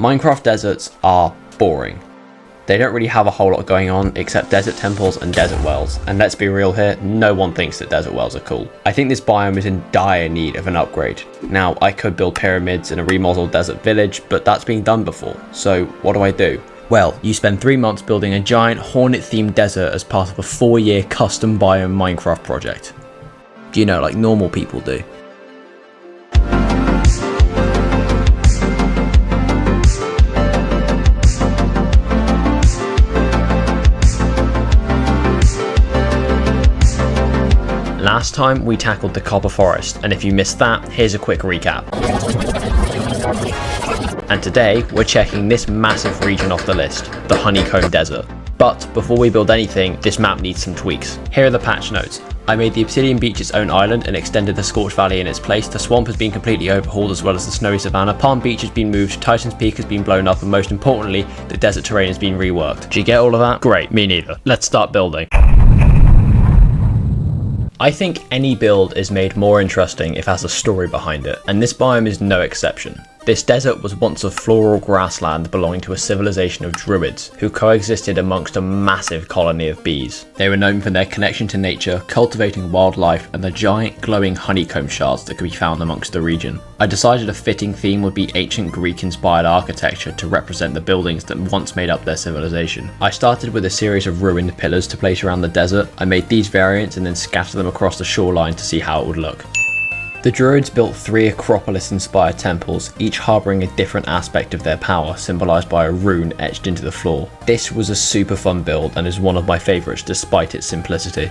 Minecraft deserts are boring. They don't really have a whole lot going on except desert temples and desert wells, and let's be real here, no one thinks that desert wells are cool. I think this biome is in dire need of an upgrade. Now, I could build pyramids in a remodeled desert village, but that's been done before, so what do? Well, you spend 3 months building a giant hornet-themed desert as part of a 4-year custom biome Minecraft project. You know, like normal people do. Last time we tackled the copper forest, and if you missed that, here's a quick recap. And today we're checking this massive region off the list, the honeycomb desert. But before we build anything, this map needs some tweaks. Here are the patch notes. I made the Obsidian Beach its own island and extended the Scorched Valley in its place. The swamp has been completely overhauled as well as the snowy savannah. Palm Beach has been moved, Titan's Peak has been blown up, and most importantly, the desert terrain has been reworked. Do you get all of that? Great, me neither. Let's start building. I think any build is made more interesting if it has a story behind it, and this biome is no exception. This desert was once a floral grassland belonging to a civilization of druids who coexisted amongst a massive colony of bees. They were known for their connection to nature, cultivating wildlife, and the giant glowing honeycomb shards that could be found amongst the region. I decided a fitting theme would be ancient Greek-inspired architecture to represent the buildings that once made up their civilization. I started with a series of ruined pillars to place around the desert. I made these variants and then scattered them across the shoreline to see how it would look. The Druids built 3 Acropolis-inspired temples, each harbouring a different aspect of their power, symbolised by a rune etched into the floor. This was a super fun build and is one of my favourites despite its simplicity.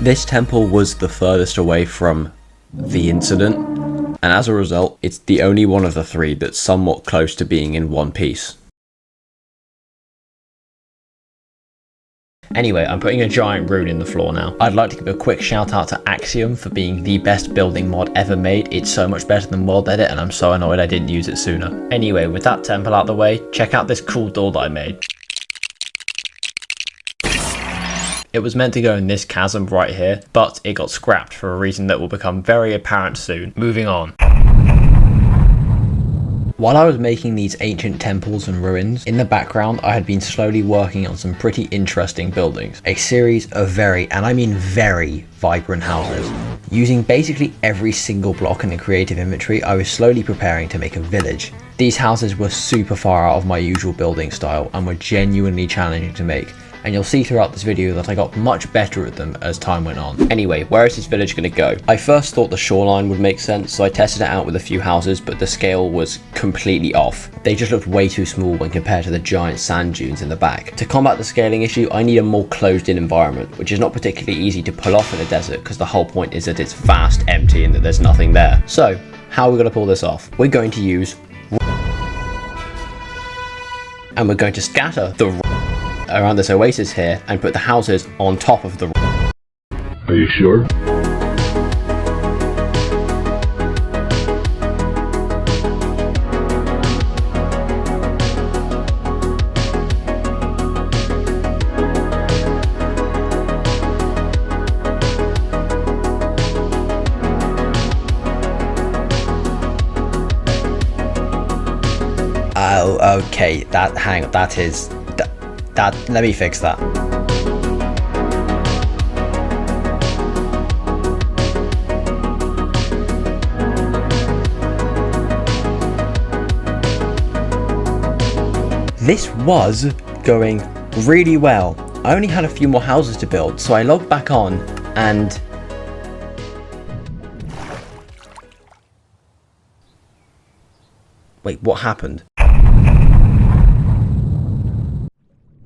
This temple was the furthest away from the incident, and as a result, it's the only one of the 3 that's somewhat close to being in one piece. Anyway, I'm putting a giant rune in the floor now. I'd like to give a quick shout out to Axiom for being the best building mod ever made. It's so much better than World Edit, and I'm so annoyed I didn't use it sooner. Anyway, with that temple out the way, check out this cool door that I made. It was meant to go in this chasm right here, but it got scrapped for a reason that will become very apparent soon. Moving on. While I was making these ancient temples and ruins, in the background I had been slowly working on some pretty interesting buildings. A series of very, and I mean very, vibrant houses. Using basically every single block in the creative inventory, I was slowly preparing to make a village. These houses were super far out of my usual building style and were genuinely challenging to make. And you'll see throughout this video that I got much better at them as time went on. Anyway, where is this village going to go? I first thought the shoreline would make sense, so I tested it out with a few houses, but the scale was completely off. They just looked way too small when compared to the giant sand dunes in the back. To combat the scaling issue, I need a more closed-in environment, which is not particularly easy to pull off in a desert because the whole point is that it's vast, empty, and that there's nothing there. So, how are we going to pull this off? We're going to use and we're going to scatter the around this oasis here and put the houses on top of the. Are you sure? Oh, okay, let me fix that. This was going really well. I only had a few more houses to build, so I logged back on and wait, what happened?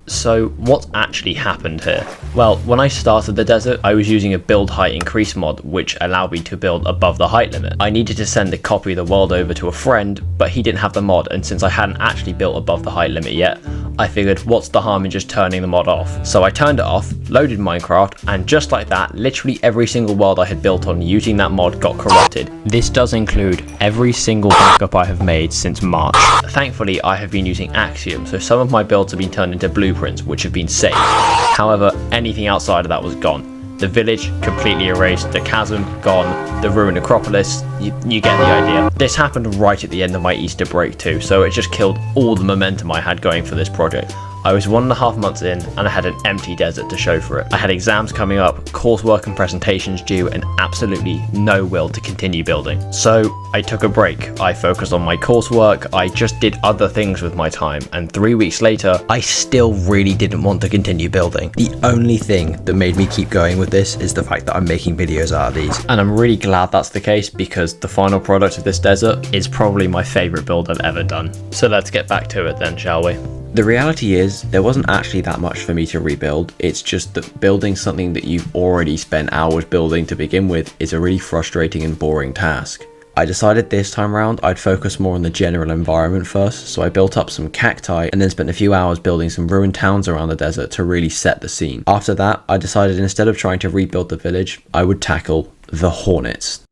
So what actually happened here? Well, when I started the desert, I was using a build height increase mod, which allowed me to build above the height limit. I needed to send a copy of the world over to a friend, but he didn't have the mod, and since I hadn't actually built above the height limit yet, I figured what's the harm in just turning the mod off? So I turned it off, loaded Minecraft, and just like that, literally every single world I had built on using that mod got corrupted. This does include every single backup I have made since March. Thankfully, I have been using Axiom, so some of my builds have been turned into blueprints, which have been saved. However, anything outside of that was gone. The village completely erased, the chasm gone, the ruined Acropolis, you get the idea. This happened right at the end of my Easter break too, so it just killed all the momentum I had going for this project. I was 1.5 months in and I had an empty desert to show for it. I had exams coming up, coursework and presentations due, and absolutely no will to continue building. So I took a break. I focused on my coursework, I just did other things with my time, and 3 weeks later, I still really didn't want to continue building. The only thing that made me keep going with this is the fact that I'm making videos out of these. And I'm really glad that's the case because the final product of this desert is probably my favorite build I've ever done. So let's get back to it then, shall we? The reality is, there wasn't actually that much for me to rebuild. It's just that building something that you've already spent hours building to begin with is a really frustrating and boring task. I decided this time around I'd focus more on the general environment first, so I built up some cacti and then spent a few hours building some ruined towns around the desert to really set the scene. After that, I decided instead of trying to rebuild the village, I would tackle the hornets.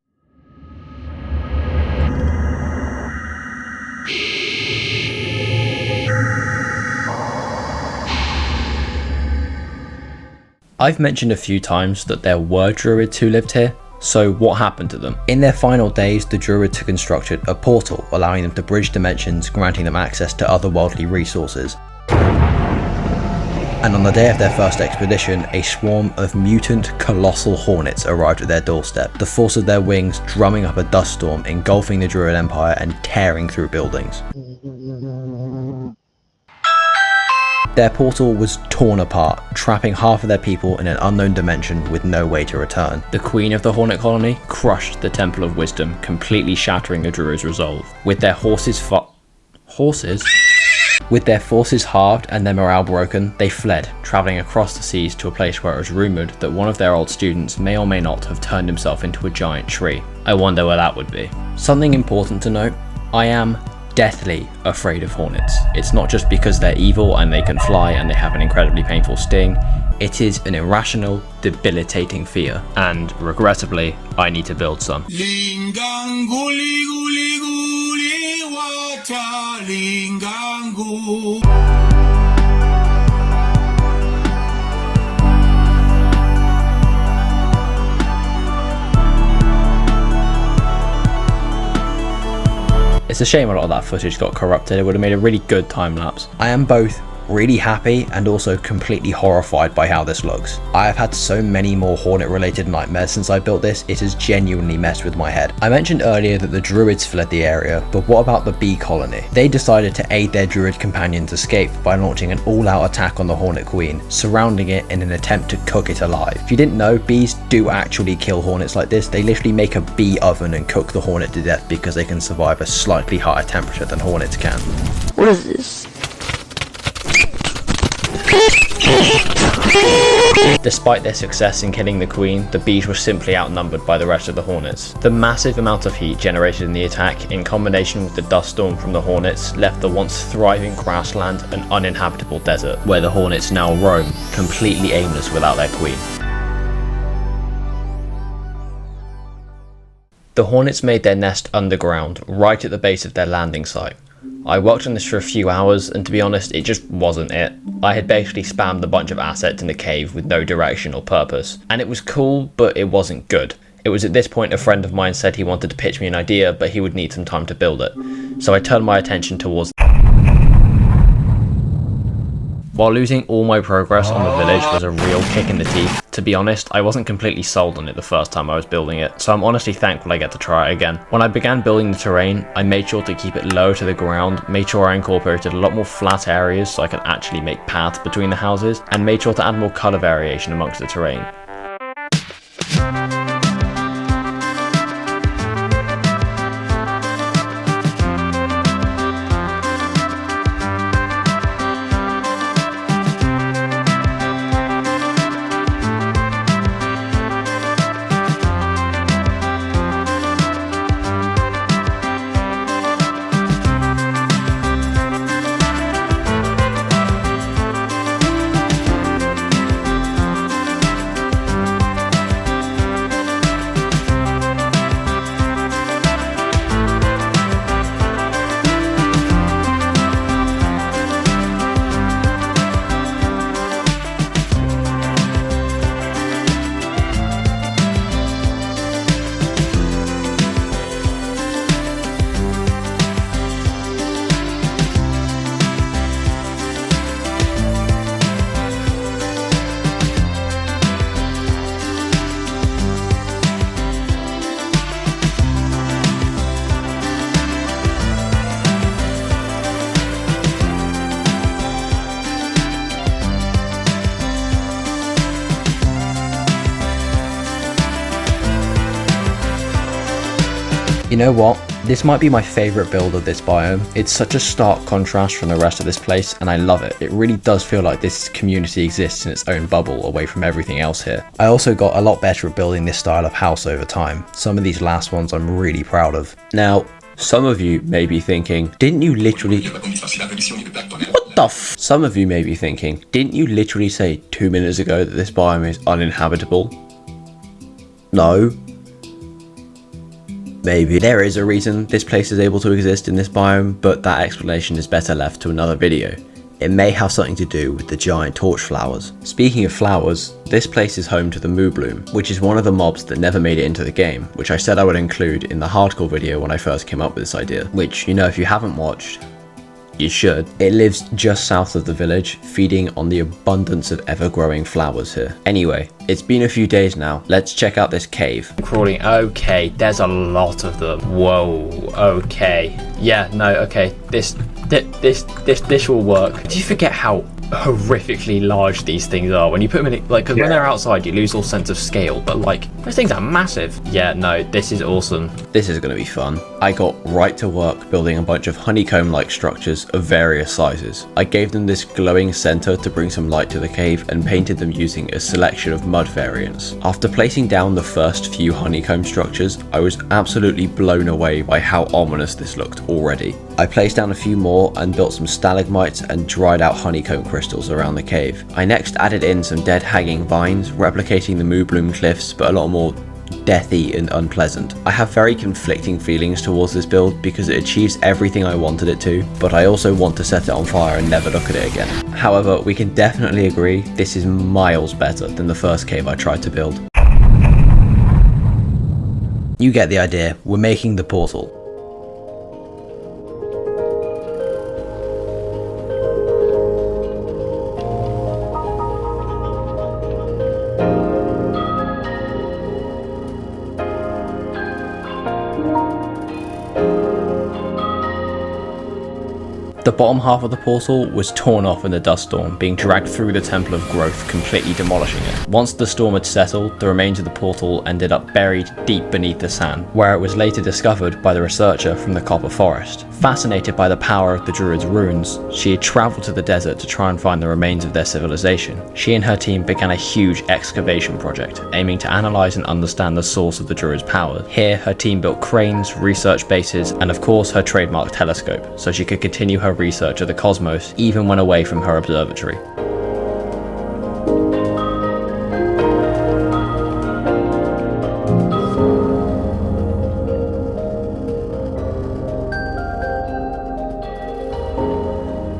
I've mentioned a few times that there were druids who lived here, so what happened to them? In their final days, the druids had constructed a portal, allowing them to bridge dimensions, granting them access to otherworldly resources. And on the day of their first expedition, a swarm of mutant colossal hornets arrived at their doorstep, the force of their wings drumming up a dust storm, engulfing the druid empire and tearing through buildings. Their portal was torn apart, trapping half of their people in an unknown dimension with no way to return. The queen of the Hornet colony crushed the Temple of Wisdom, completely shattering the druid's resolve. With their With their forces halved and their morale broken, they fled, travelling across the seas to a place where it was rumoured that one of their old students may or may not have turned himself into a giant tree. I wonder where that would be. Something important to note, I am deathly afraid of hornets. It's not just because they're evil and they can fly and they have an incredibly painful sting. It is an irrational, debilitating fear. And regrettably, I need to build some. It's a shame a lot of that footage got corrupted. It would have made a really good time lapse. I am both really happy and also completely horrified by how this looks. I have had so many more hornet related nightmares since I built this, it has genuinely messed with my head. I mentioned earlier that the druids fled the area, but what about the bee colony? They decided to aid their druid companions' escape by launching an all-out attack on the hornet queen, surrounding it in an attempt to cook it alive. If you didn't know, bees do actually kill hornets like this. They literally make a bee oven and cook the hornet to death because they can survive a slightly higher temperature than hornets can. What is this? Despite their success in killing the queen, the bees were simply outnumbered by the rest of the hornets. The massive amount of heat generated in the attack, in combination with the dust storm from the hornets, left the once thriving grassland an uninhabitable desert, where the hornets now roam, completely aimless without their queen. The hornets made their nest underground, right at the base of their landing site. I worked on this for a few hours, and to be honest, it just wasn't it. I had basically spammed a bunch of assets in the cave with no direction or purpose. And it was cool, but it wasn't good. It was at this point a friend of mine said he wanted to pitch me an idea, but he would need some time to build it. So I turned my attention towards While losing all my progress on the village was a real kick in the teeth, to be honest, I wasn't completely sold on it the first time I was building it, so I'm honestly thankful I get to try it again. When I began building the terrain, I made sure to keep it low to the ground, made sure I incorporated a lot more flat areas so I could actually make paths between the houses, and made sure to add more colour variation amongst the terrain. You know what? This might be my favorite build of this biome. It's such a stark contrast from the rest of this place, and I love it. It really does feel like this community exists in its own bubble away from everything else here. I also got a lot better at building this style of house over time. Some of these last ones I'm really proud of. Now, some of you may be thinking, didn't you literally... What the f... Some of you may be thinking, didn't you literally say 2 minutes ago that this biome is uninhabitable? No. Maybe there is a reason this place is able to exist in this biome, but that explanation is better left to another video. It may have something to do with the giant torch flowers. Speaking of flowers, this place is home to the moo bloom, which is one of the mobs that never made it into the game, which I said I would include in the hardcore video when I first came up with this idea, which, you know, if you haven't watched, you should. It lives just south of the village, feeding on the abundance of ever-growing flowers here. Anyway, it's been a few days now. Let's check out this cave. Crawling, okay, there's a lot of them. Whoa, okay. Yeah, no, okay, this will work. Do you forget how horrifically large these things are when you put them in it? Like, because when they're outside, you lose all sense of scale, but like, those things are massive. Yeah, no, this is awesome. This is gonna be fun. I got right to work building a bunch of honeycomb-like structures of various sizes. I gave them this glowing center to bring some light to the cave and painted them using a selection of mud variants. After placing down the first few honeycomb structures, I was absolutely blown away by how ominous this looked already. I placed down a few more and built some stalagmites and dried out honeycomb crystals around the cave. I next added in some dead hanging vines, replicating the moo bloom cliffs, but a lot more deathy and unpleasant. I have very conflicting feelings towards this build because it achieves everything I wanted it to, but I also want to set it on fire and never look at it again. However, we can definitely agree this is miles better than the first cave I tried to build. You get the idea, we're making the portal. The bottom half of the portal was torn off in the dust storm, being dragged through the Temple of Growth, completely demolishing it. Once the storm had settled, the remains of the portal ended up buried deep beneath the sand, where it was later discovered by the researcher from the Copper Forest. Fascinated by the power of the Druids' runes, she had travelled to the desert to try and find the remains of their civilization. She and her team began a huge excavation project, aiming to analyse and understand the source of the Druids' power. Here, her team built cranes, research bases, and of course her trademark telescope, so she could continue her research of the cosmos even when away from her observatory.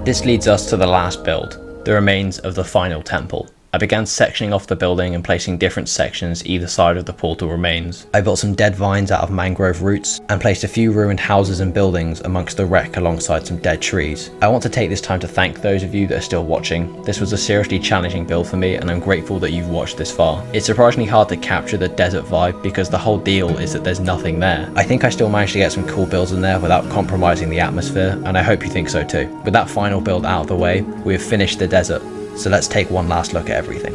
This leads us to the last build, the remains of the final temple. I began sectioning off the building and placing different sections either side of the portal remains. I built some dead vines out of mangrove roots and placed a few ruined houses and buildings amongst the wreck alongside some dead trees. I want to take this time to thank those of you that are still watching. This was a seriously challenging build for me and I'm grateful that you've watched this far. It's surprisingly hard to capture the desert vibe because the whole deal is that there's nothing there. I think I still managed to get some cool builds in there without compromising the atmosphere, and I hope you think so too. With that final build out of the way, we have finished the desert. So let's take one last look at everything.